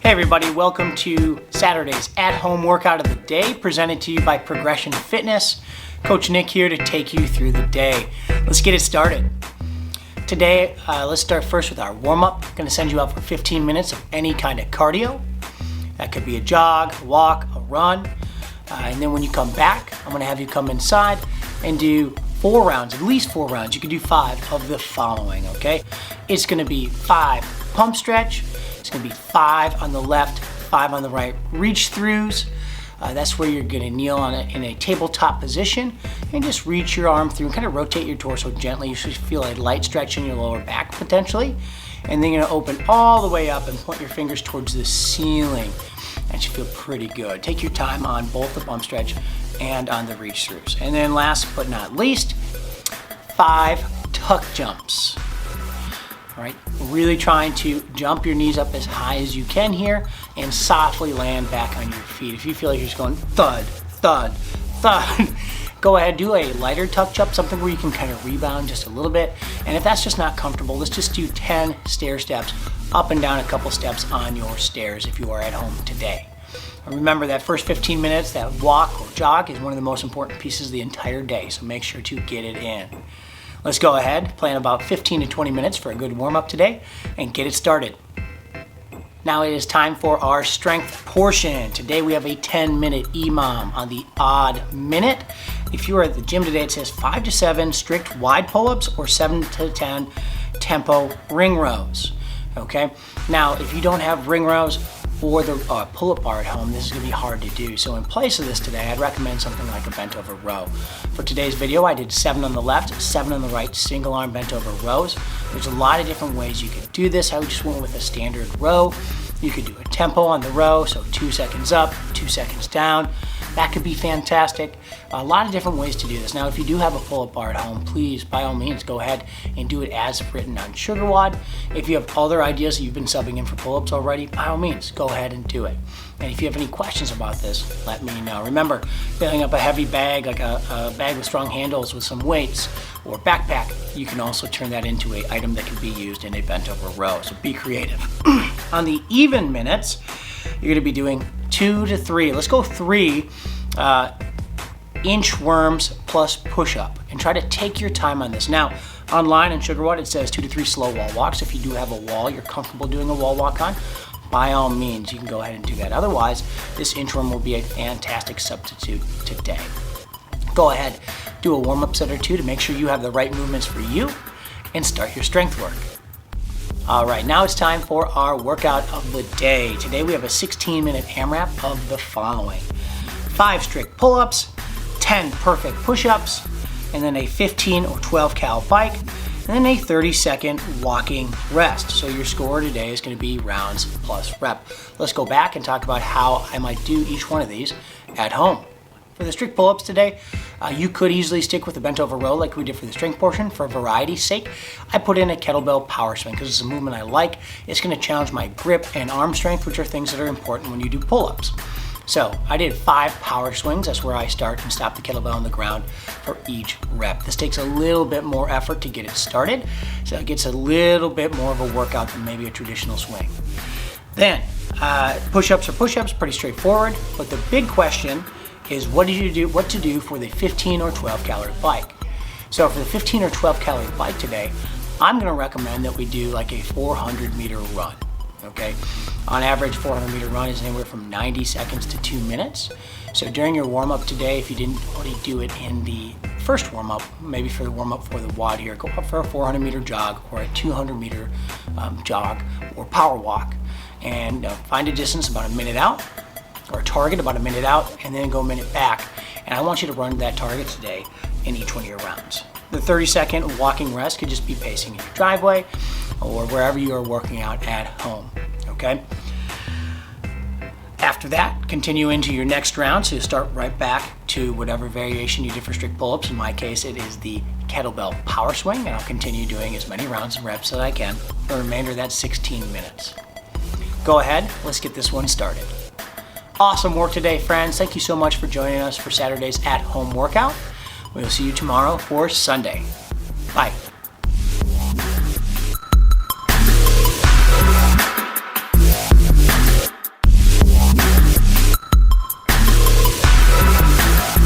Hey everybody, welcome to Saturday's at-home workout of the day, presented to you by Progression Fitness. Coach Nick here to take you through the day. Let's get it started. Today, let's start first with our warm-up. I'm going to send you out for 15 minutes of any kind of cardio. That could be a jog, a walk, a run. And then when you come back, I'm going to have you come inside and do 4 rounds, at least 4 rounds. You can do 5 of the following, okay? It's going to be 5 pump stretch. It's going to be 5 on the left, 5 on the right reach throughs. That's where you're going to kneel in a tabletop position and just reach your arm through and kind of rotate your torso gently. You should feel a light stretch in your lower back potentially. And then you're going to open all the way up and point your fingers towards the ceiling. That should feel pretty good. Take your time on both the pump stretch and on the reach throughs. And then last but not least, 5 tuck jumps. All right, really trying to jump your knees up as high as you can here and softly land back on your feet. If you feel like you're just going thud, thud, thud, go ahead, do a lighter tuck jump, something where you can kind of rebound just a little bit. And if that's just not comfortable, let's just do 10 stair steps, up and down a couple steps on your stairs if you are at home today. And remember that first 15 minutes, that walk or jog is one of the most important pieces of the entire day, so make sure to get it in. Let's go ahead, plan about 15 to 20 minutes for a good warm-up today and get it started. Now it is time for our strength portion. Today we have a 10-minute EMOM on the odd minute. If you are at the gym today, it says 5 to 7 strict wide pull-ups or 7 to 10 tempo ring rows. Okay, now if you don't have ring rows or the pull-up bar at home, this is going to be hard to do. So in place of this today, I'd recommend something like a bent over row. For today's video, I did 7 on the left, 7 on the right, single arm bent over rows. There's a lot of different ways you could do this. I just went with a standard row. You could do a tempo on the row, so 2 seconds up, 2 seconds down. That could be fantastic. A lot of different ways to do this. Now, if you do have a pull-up bar at home, please, by all means, go ahead and do it as written on Sugar WOD. If you have other ideas that you've been subbing in for pull-ups already, by all means, go ahead and do it. And if you have any questions about this, let me know. Remember, filling up a heavy bag, like a bag with strong handles with some weights or backpack, you can also turn that into an item that can be used in a bent over row. So be creative. On the even minutes, you're going to be doing 2 to 3. Let's go 3 inchworms plus push-up, and try to take your time on this. Now, online in Sugar WOD, it says 2 to 3 slow wall walks. If you do have a wall you're comfortable doing a wall walk on, by all means, you can go ahead and do that. Otherwise, this inchworm will be a fantastic substitute today. Go ahead, do a warm-up set or 2 to make sure you have the right movements for you, and start your strength work. All right, now it's time for our workout of the day. Today we have a 16-minute AMRAP of the following: 5 strict pull-ups, 10 perfect push-ups, and then a 15 or 12 cal bike, and then a 30-second walking rest. So your score today is going to be rounds plus rep. Let's go back and talk about how I might do each one of these at home. For the strict pull-ups today, you could easily stick with the bent over row like we did for the strength portion. For variety's sake, I put in a kettlebell power swing because it's a movement I like. It's going to challenge my grip and arm strength, which are things that are important when you do pull-ups. So I did 5 power swings. That's where I start and stop the kettlebell on the ground for each rep. This takes a little bit more effort to get it started, so it gets a little bit more of a workout than maybe a traditional swing. Then push-ups are push-ups, pretty straightforward. But the big question is what to do for the 15 or 12 calorie bike. So for the 15 or 12 calorie bike today, I'm going to recommend that we do like a 400 meter run. Okay, on average, 400 meter run is anywhere from 90 seconds to 2 minutes. So during your warm-up today, if you didn't already do it in the first warm-up, maybe for the warm-up for the WOD here, go up for a 400 meter jog or a 200 meter jog or power walk, and find a distance about a minute out, or a target about a minute out, and then go a minute back. And I want you to run that target today in each one of your rounds. The 30-second walking rest could just be pacing in your driveway or wherever you are working out at home, okay? After that, continue into your next round, so you start right back to whatever variation you did for strict pull-ups. In my case, it is the kettlebell power swing, and I'll continue doing as many rounds and reps as I can for the remainder of that 16 minutes. Go ahead, let's get this one started. Awesome work today, friends. Thank you so much for joining us for Saturday's at-home workout. We'll see you tomorrow for Sunday. Bye.